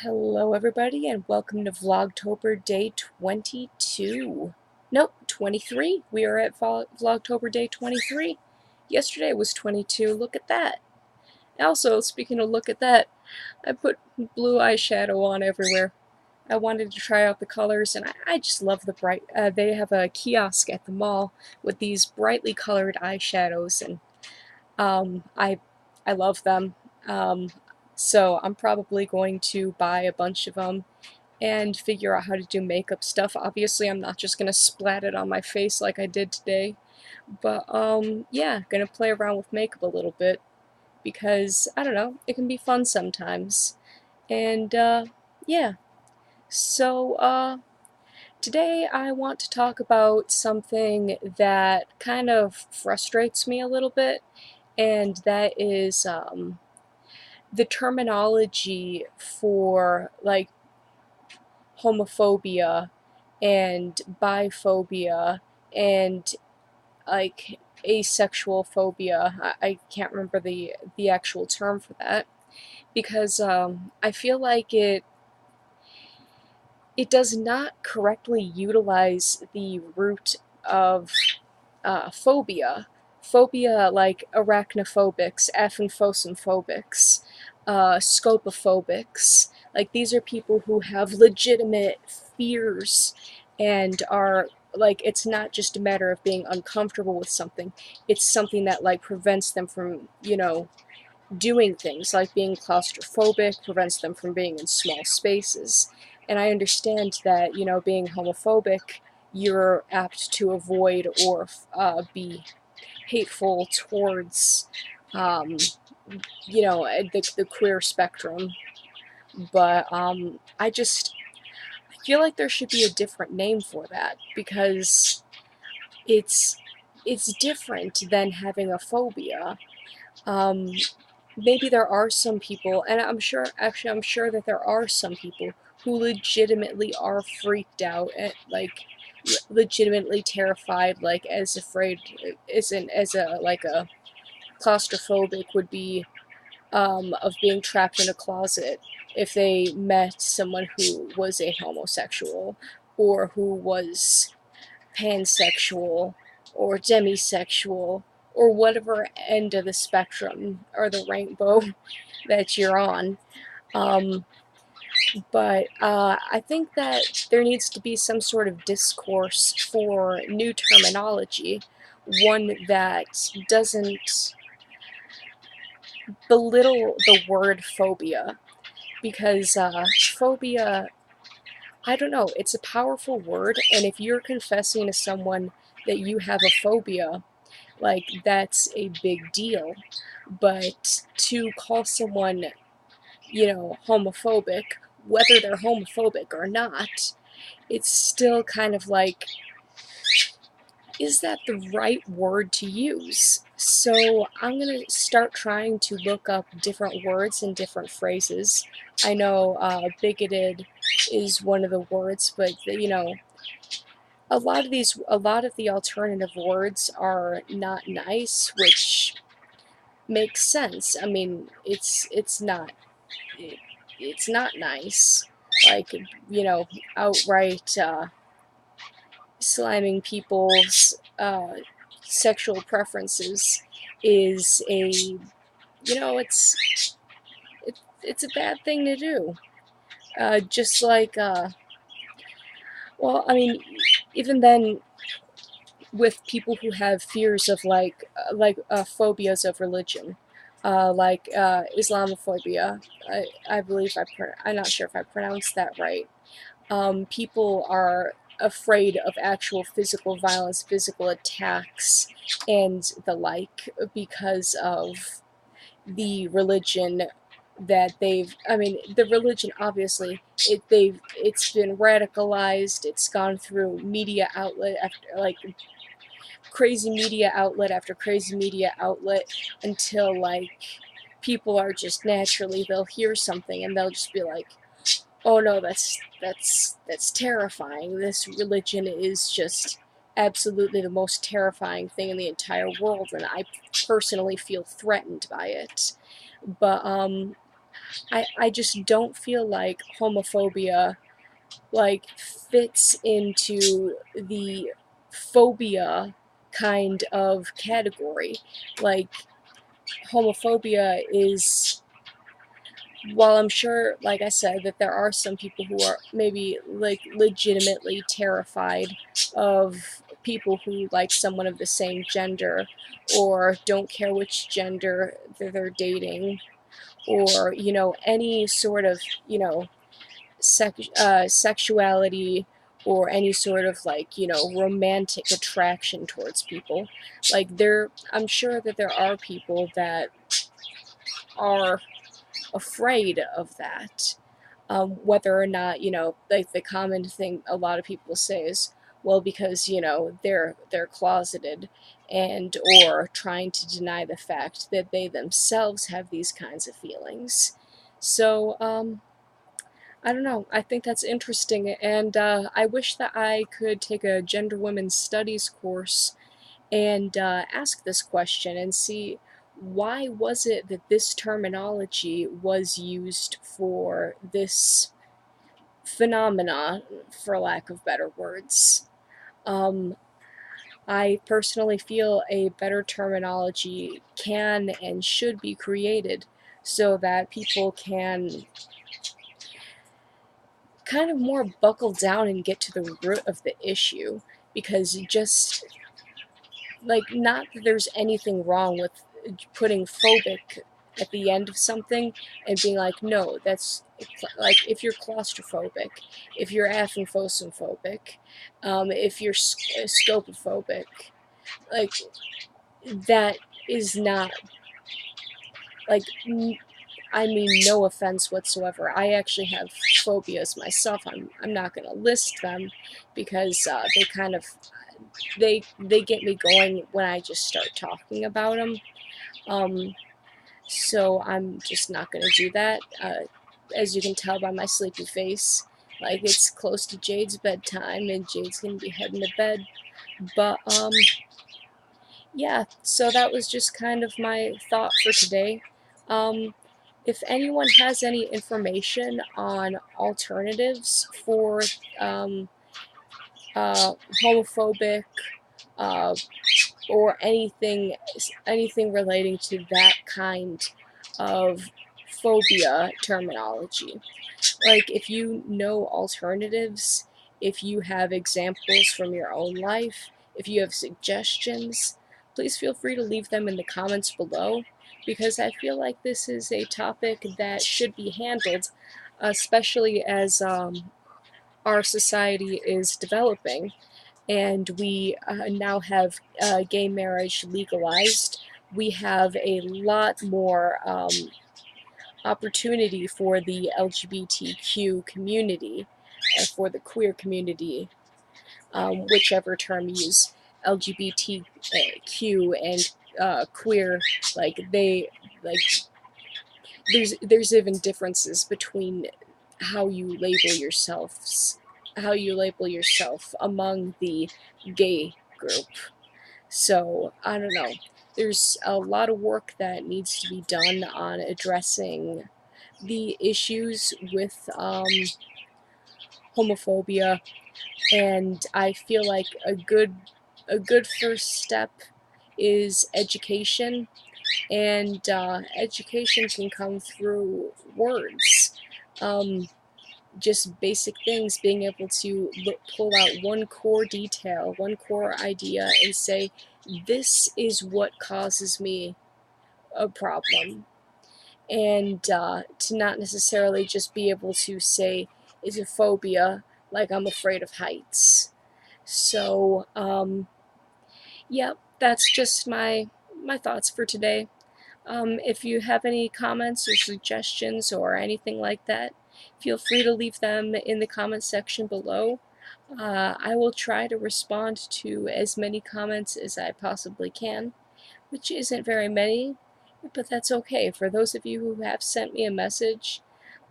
Hello everybody and welcome to Vlogtober day 22. Nope, 23. We are at Vlogtober day 23. Yesterday was 22. Look at that. Also, speaking of look at that, I put blue eyeshadow on everywhere. I wanted to try out the colors and I just love the bright, they have a kiosk at the mall with these brightly colored eyeshadows and I love them. Um, so I'm probably going to buy a bunch of them and figure out how to do makeup stuff. Obviously, I'm not just gonna splat it on my face like I did today, but yeah, gonna play around with makeup a little bit because I don't know, it can be fun sometimes. And yeah, so today I want to talk about something that kind of frustrates me a little bit, and that is the terminology for like homophobia and biphobia and like asexual phobia. I can't remember the actual term for that because I feel like it does not correctly utilize the root of phobia. Phobia like arachnophobics, aphanphosophobics, scopophobics. Like these are people who have legitimate fears and are like it's not just a matter of being uncomfortable with something. It's something that like prevents them from, doing things like being claustrophobic, prevents them from being in small spaces. And I understand that, being homophobic, you're apt to avoid or be hateful towards, um, the queer spectrum. But I feel like there should be a different name for that because it's it's different than having a phobia. Um, Maybe there are some people, and I'm sure that there are some people who legitimately are freaked out and like legitimately terrified, like as afraid isn't as a like a claustrophobic would be of being trapped in a closet if they met someone who was a homosexual or who was pansexual or demisexual or whatever end of the spectrum or the rainbow that you're on. Um, but I think that there needs to be some sort of discourse for new terminology, one that doesn't belittle the word phobia, because phobia, I don't know, it's a powerful word, and if you're confessing to someone that you have a phobia, like that's a big deal. But to call someone, homophobic, whether they're homophobic or not, it's still kind of like, is that the right word to use? So I'm going to start trying to look up different words and different phrases. I know bigoted is one of the words, but a lot of the alternative words are not nice, which makes sense. I mean, it's not nice. Like, outright slamming people's sexual preferences is it's a bad thing to do. Just like, well, I mean, even then, with people who have fears of phobias of religion, like Islamophobia. I believe I'm not sure if I pronounced that right. People are afraid of actual physical violence, physical attacks, and the like because of the religion that I mean, the religion obviously it's been radicalized. It's gone through media outlet after like crazy media outlet after crazy media outlet until like people are just naturally, they'll hear something and they'll just be like, oh no, that's terrifying. This religion is just absolutely the most terrifying thing in the entire world, and I personally feel threatened by it. But I just don't feel like homophobia like fits into the phobia kind of category. Like homophobia is, while I'm sure, like I said, that there are some people who are maybe like legitimately terrified of people who like someone of the same gender or don't care which gender they're dating, or any sort of sexuality, or any sort of like romantic attraction towards people. Like I'm sure that there are people that are afraid of that. Whether or not, like the common thing a lot of people say is, well, because they're closeted, and or trying to deny the fact that they themselves have these kinds of feelings. So I don't know. I think that's interesting, and I wish that I could take a gender women's studies course and ask this question and see, why was it that this terminology was used for this phenomena, for lack of better words. Um, I personally feel a better terminology can and should be created so that people can kind of more buckle down and get to the root of the issue. Because just like, not that there's anything wrong with putting phobic at the end of something and being like, no, that's like, if you're claustrophobic, if you're aphophobic, if you're scopophobic, like, that is not like, I mean, no offense whatsoever. I actually have phobias myself. I'm not gonna list them because they kind of they get me going when I just start talking about them. Um, so I'm just not gonna do that. As you can tell by my sleepy face, like, it's close to Jade's bedtime and Jade's gonna be heading to bed. But yeah, so that was just kind of my thought for today. Um, if anyone has any information on alternatives for um, homophobic, uh, or anything relating to that kind of phobia terminology, like, if you know alternatives, if you have examples from your own life, if you have suggestions, please feel free to leave them in the comments below, because I feel like this is a topic that should be handled, especially as our society is developing and we now have gay marriage legalized. We have a lot more opportunity for the LGBTQ community, for the queer community, whichever term you use, LGBTQ and queer, like, like, there's even differences between how you label yourselves, among the gay group. So I don't know. There's a lot of work that needs to be done on addressing the issues with homophobia, and I feel like a good first step is education, and education can come through words. Just basic things, being able to pull out one core detail, one core idea, and say, this is what causes me a problem. And to not necessarily just be able to say, is a phobia, like I'm afraid of heights. So, yeah, that's just my thoughts for today. If you have any comments or suggestions or anything like that, feel free to leave them in the comment section below. I will try to respond to as many comments as I possibly can, which isn't very many, but that's okay. For those of you who have sent me a message,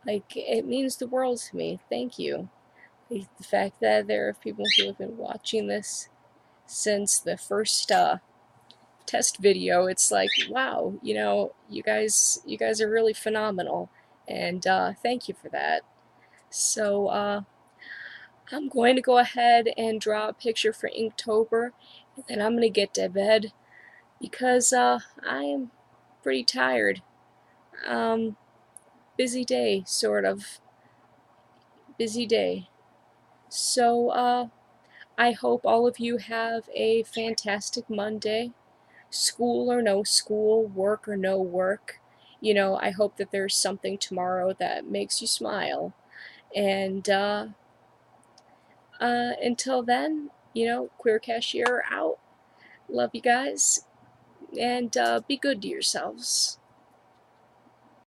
like, it means the world to me. Thank you. The fact that there are people who have been watching this since the first test video, it's like, wow, you guys are really phenomenal, and thank you for that. So I'm going to go ahead and draw a picture for Inktober, and then I'm going to get to bed because I am pretty tired. Um, Busy day, sort of. Busy day. So I hope all of you have a fantastic Monday. School or no school, work or no work. You know, I hope that there's something tomorrow that makes you smile. And until then, Queer Cashier out. Love you guys, and be good to yourselves.